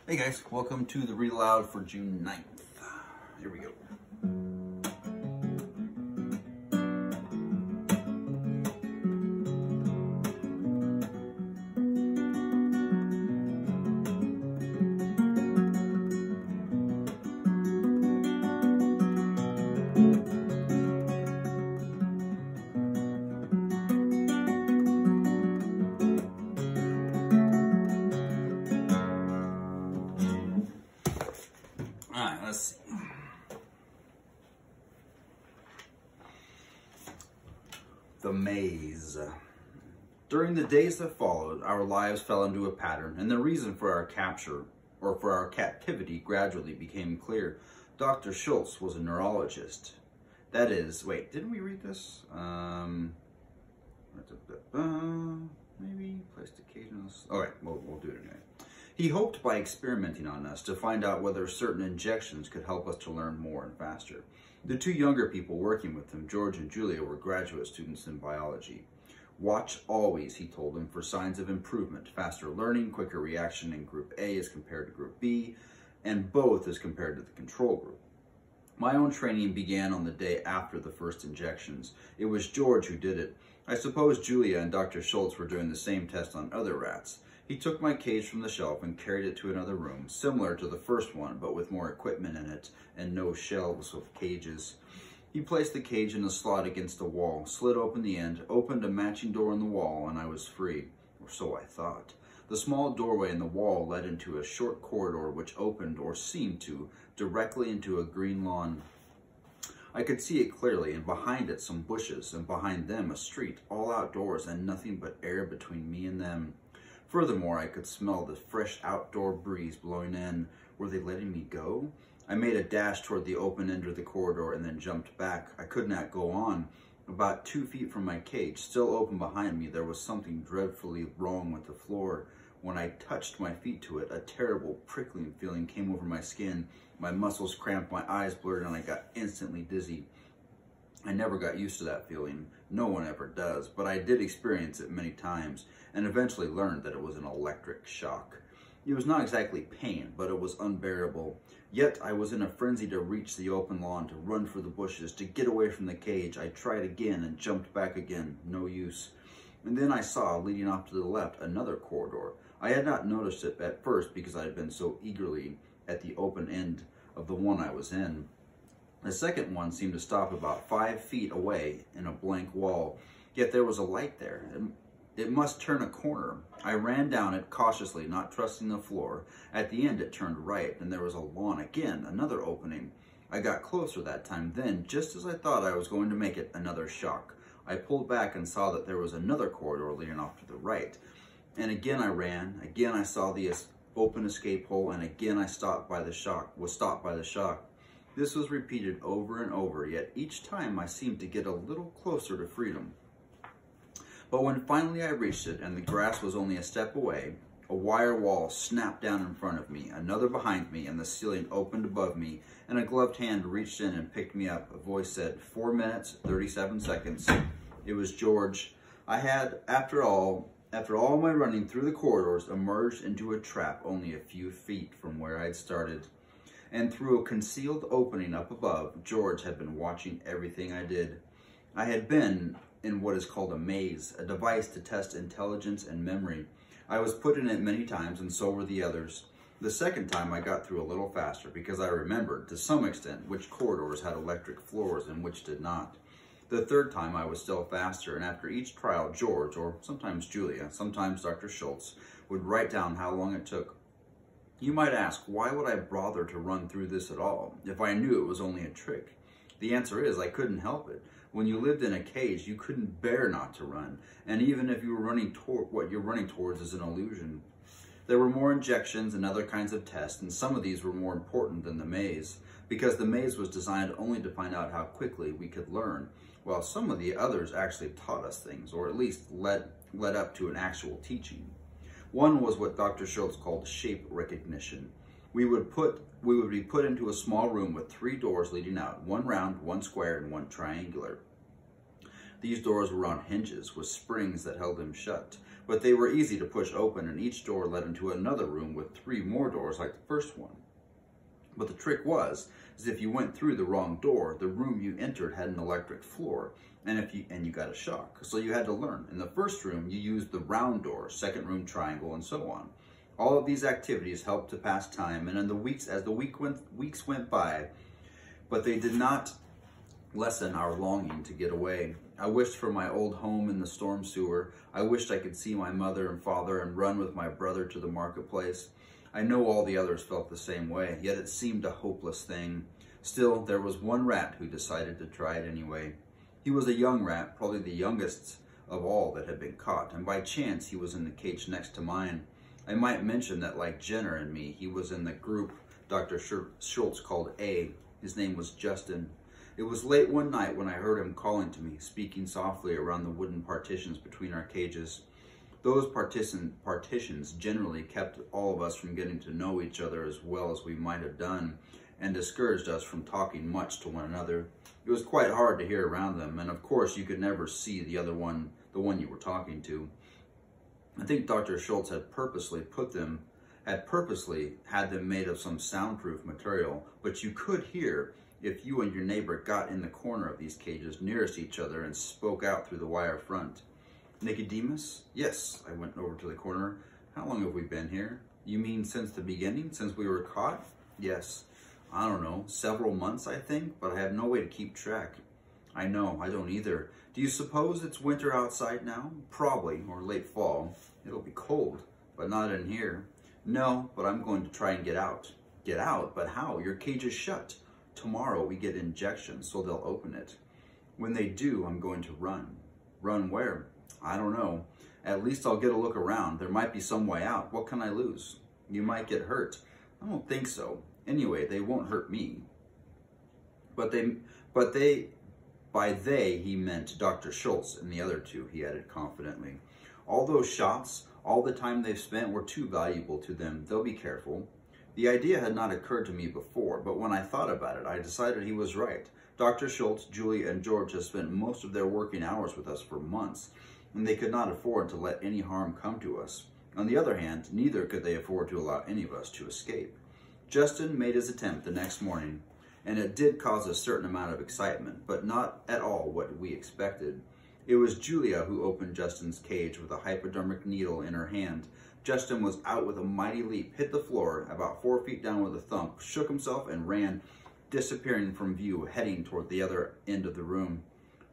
Hey guys, welcome to the Read Aloud for June 9th. Here we go. Alright, let's see. The maze. During the days that followed, our lives fell into a pattern, and the reason for our capture, or for our captivity, gradually became clear. Dr. Schultz was a neurologist. That is, wait, didn't we read this? Maybe placed occasional. Alright, we'll do it anyway. He hoped by experimenting on us to find out whether certain injections could help us to learn more and faster. The two younger people working with him, George and Julia, were graduate students in biology. Watch always, he told them, for signs of improvement, faster learning, quicker reaction in Group A as compared to Group B, and both as compared to the control group. My own training began on the day after the first injections. It was George who did it. I suppose Julia and Dr. Schultz were doing the same test on other rats. He took my cage from the shelf and carried it to another room, similar to the first one, but with more equipment in it and no shelves of cages. He placed the cage in a slot against the wall, slid open the end, opened a matching door in the wall, and I was free, or so I thought. The small doorway in the wall led into a short corridor which opened, or seemed to, directly into a green lawn. I could see it clearly, and behind it some bushes, and behind them a street, all outdoors and nothing but air between me and them. Furthermore, I could smell the fresh outdoor breeze blowing in. Were they letting me go? I made a dash toward the open end of the corridor and then jumped back. I could not go on. About 2 feet from my cage, still open behind me, there was something dreadfully wrong with the floor. When I touched my feet to it, a terrible prickling feeling came over my skin. My muscles cramped, my eyes blurred, and I got instantly dizzy. I never got used to that feeling. No one ever does, but I did experience it many times and eventually learned that it was an electric shock. It was not exactly pain, but it was unbearable. Yet I was in a frenzy to reach the open lawn, to run for the bushes, to get away from the cage. I tried again and jumped back again. No use. And then I saw, leading off to the left, another corridor. I had not noticed it at first because I had been so eagerly at the open end of the one I was in. The second one seemed to stop about 5 feet away in a blank wall, yet there was a light there. It must turn a corner. I ran down it cautiously, not trusting the floor. At the end, it turned right, and there was a lawn again, another opening. I got closer that time. Then, just as I thought I was going to make it, another shock. I pulled back and saw that there was another corridor leading off to the right. And again I ran. Again I saw the open escape hole, and again I was stopped by the shock. This was repeated over and over, yet each time I seemed to get a little closer to freedom. But when finally I reached it, and the grass was only a step away, a wire wall snapped down in front of me, another behind me, and the ceiling opened above me, and a gloved hand reached in and picked me up. A voice said, 4 minutes, 37 seconds. It was George. I had, after all my running through the corridors, emerged into a trap only a few feet from where I'd started. And through a concealed opening up above, George had been watching everything I did. I had been in what is called a maze, a device to test intelligence and memory. I was put in it many times, and so were the others. The second time I got through a little faster because I remembered, to some extent, which corridors had electric floors and which did not. The third time I was still faster, and after each trial, George, or sometimes Julia, sometimes Dr. Schultz, would write down how long it took. You might ask, why would I bother to run through this at all, if I knew it was only a trick? The answer is, I couldn't help it. When you lived in a cage, you couldn't bear not to run, and even if you were running toward what you're running towards is an illusion. There were more injections and other kinds of tests, and some of these were more important than the maze, because the maze was designed only to find out how quickly we could learn, while some of the others actually taught us things, or at least led up to an actual teaching. One was what Dr. Schultz called shape recognition. We would be put into a small room with 3 doors leading out, one round, one square, and one triangular. These doors were on hinges with springs that held them shut, but they were easy to push open, and each door led into another room with 3 more doors like the first one. But the trick was, is if you went through the wrong door, the room you entered had an electric floor, and you got a shock. So you had to learn. In the first room, you used the round door, second room triangle, and so on. All of these activities helped to pass time, and in the weeks weeks went by, but they did not lessen our longing to get away. I wished for my old home in the storm sewer. I wished I could see my mother and father and run with my brother to the marketplace. I know all the others felt the same way, yet it seemed a hopeless thing. Still, there was one rat who decided to try it anyway. He was a young rat, probably the youngest of all that had been caught, and by chance he was in the cage next to mine. I might mention that, like Jenner and me, he was in the group Dr. Schultz called A. His name was Justin. It was late one night when I heard him calling to me, speaking softly around the wooden partitions between our cages. Those partitions generally kept all of us from getting to know each other as well as we might have done, and discouraged us from talking much to one another. It was quite hard to hear around them, and of course you could never see the one you were talking to. I think Dr. Schultz had purposely had them made of some soundproof material, but you could hear if you and your neighbor got in the corner of these cages nearest each other and spoke out through the wire front. Nicodemus? Yes, I went over to the corner. How long have we been here? You mean since the beginning, since we were caught? Yes. I don't know, several months I think, but I have no way to keep track. I know, I don't either. Do you suppose it's winter outside now? Probably, or late fall. It'll be cold, but not in here. No, but I'm going to try and get out. Get out? But how? Your cage is shut. Tomorrow we get injections, so they'll open it. When they do, I'm going to run. Run where? I don't know. At least I'll get a look around. There might be some way out. What can I lose? You might get hurt. I don't think so. Anyway, they won't hurt me. By they, he meant Dr. Schultz and the other two, he added confidently. All those shots, all the time they've spent were too valuable to them. They'll be careful. The idea had not occurred to me before, but when I thought about it, I decided he was right. Dr. Schultz, Julia, and George have spent most of their working hours with us for months, and they could not afford to let any harm come to us. On the other hand, neither could they afford to allow any of us to escape. Justin made his attempt the next morning, and it did cause a certain amount of excitement, but not at all what we expected. It was Julia who opened Justin's cage with a hypodermic needle in her hand. Justin was out with a mighty leap, hit the floor about 4 feet down with a thump, shook himself, and ran, disappearing from view, heading toward the other end of the room.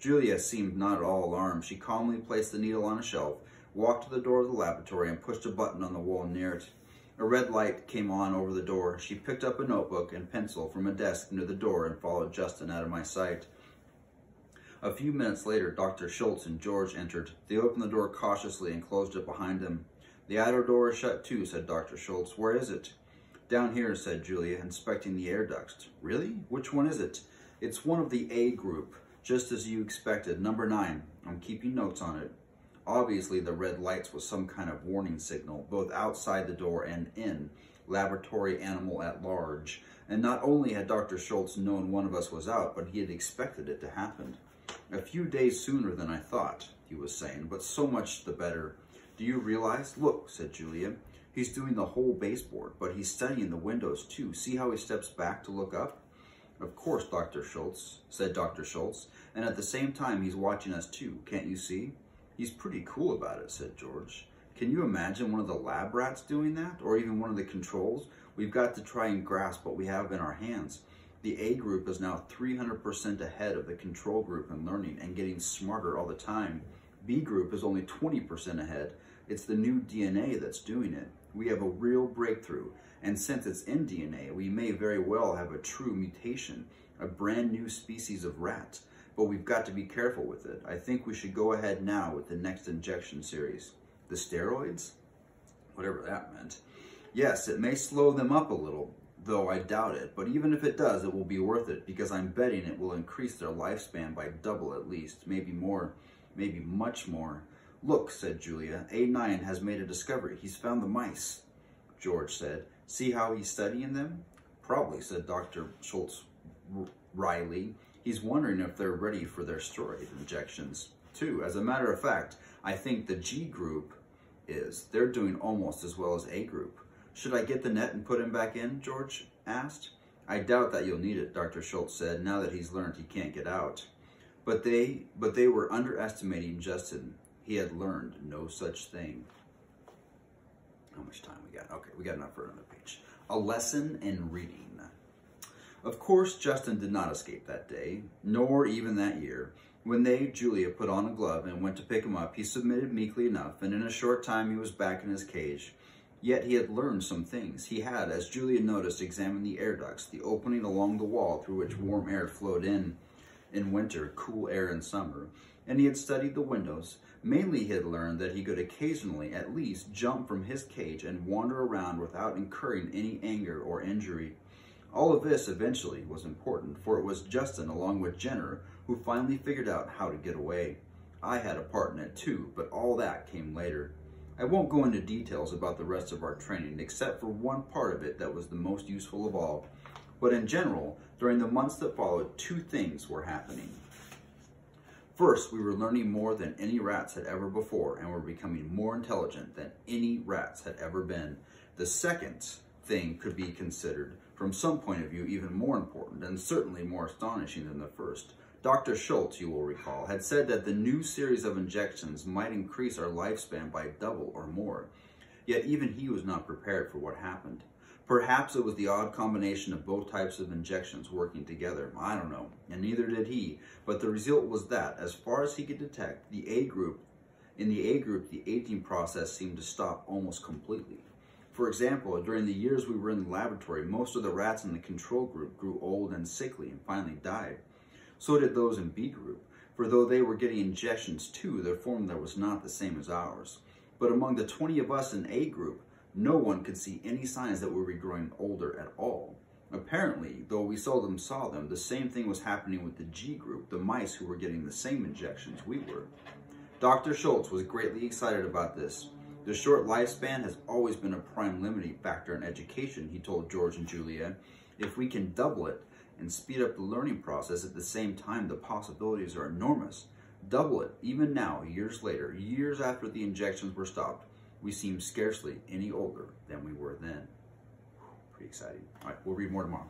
Julia seemed not at all alarmed. She calmly placed the needle on a shelf, walked to the door of the laboratory, and pushed a button on the wall near it. A red light came on over the door. She picked up a notebook and pencil from a desk near the door and followed Justin out of my sight. A few minutes later, Dr. Schultz and George entered. They opened the door cautiously and closed it behind them. The outer door is shut too, said Dr. Schultz. Where is it? Down here, said Julia, inspecting the air ducts. Really? Which one is it? It's one of the A group, just as you expected, number 9. I'm keeping notes on it. Obviously, the red lights was some kind of warning signal, both outside the door and in, laboratory animal at large. And not only had Dr. Schultz known one of us was out, but he had expected it to happen. A few days sooner than I thought, he was saying, but so much the better. Do you realize? Look, said Julia. He's doing the whole baseboard, but he's studying the windows too. See how he steps back to look up? Of course, Dr. Schultz, said Dr. Schultz, and at the same time he's watching us too, can't you see? He's pretty cool about it, said George. Can you imagine one of the lab rats doing that? Or even one of the controls? We've got to try and grasp what we have in our hands. The A group is now 300% ahead of the control group in learning and getting smarter all the time. B group is only 20% ahead. It's the new DNA that's doing it. We have a real breakthrough, and since it's in DNA, we may very well have a true mutation, a brand new species of rat. But we've got to be careful with it. I think we should go ahead now with the next injection series. The steroids? Whatever that meant. Yes, it may slow them up a little, though I doubt it. But even if it does, it will be worth it, because I'm betting it will increase their lifespan by double at least, maybe more, maybe much more. Look, said Julia, A9 has made a discovery. He's found the mice, George said. See how he's studying them? Probably, said Dr. Schultz wryly. He's wondering if they're ready for their steroid injections, too. As a matter of fact, I think the G group is. They're doing almost as well as A group. Should I get the net and put him back in? George asked. I doubt that you'll need it, Dr. Schultz said, now that he's learned he can't get out. But they were underestimating Justin. He had learned no such thing. How much time we got? Okay, we got enough for another page. A lesson in reading. Of course, Justin did not escape that day, nor even that year. When Julia, put on a glove and went to pick him up, he submitted meekly enough, and in a short time he was back in his cage. Yet he had learned some things. He had, as Julia noticed, examined the air ducts, the opening along the wall through which warm air flowed in winter, cool air in summer. And he had studied the windows. Mainly he had learned that he could occasionally, at least, jump from his cage and wander around without incurring any anger or injury. All of this eventually was important, for it was Justin, along with Jenner, who finally figured out how to get away. I had a part in it too, but all that came later. I won't go into details about the rest of our training, except for one part of it that was the most useful of all. But in general, during the months that followed, two things were happening. First, we were learning more than any rats had ever before, and were becoming more intelligent than any rats had ever been. The second thing could be considered, from some point of view, even more important, and certainly more astonishing than the first. Dr. Schultz, you will recall, had said that the new series of injections might increase our lifespan by double or more. Yet even he was not prepared for what happened. Perhaps it was the odd combination of both types of injections working together. I don't know, and neither did he. But the result was that, as far as he could detect, in the A group, the aging process seemed to stop almost completely. For example, during the years we were in the laboratory, most of the rats in the control group grew old and sickly and finally died. So did those in B group, for though they were getting injections too, their formula was not the same as ours. But among the 20 of us in A group, no one could see any signs that we were growing older at all. Apparently, though we seldom saw them, the same thing was happening with the G group, the mice who were getting the same injections we were. Dr. Schultz was greatly excited about this. The short lifespan has always been a prime limiting factor in education, he told George and Julia. If we can double it and speed up the learning process at the same time, the possibilities are enormous. Double it, even now, years later, years after the injections were stopped, we seem scarcely any older than we were then. Pretty exciting. All right, we'll read more tomorrow.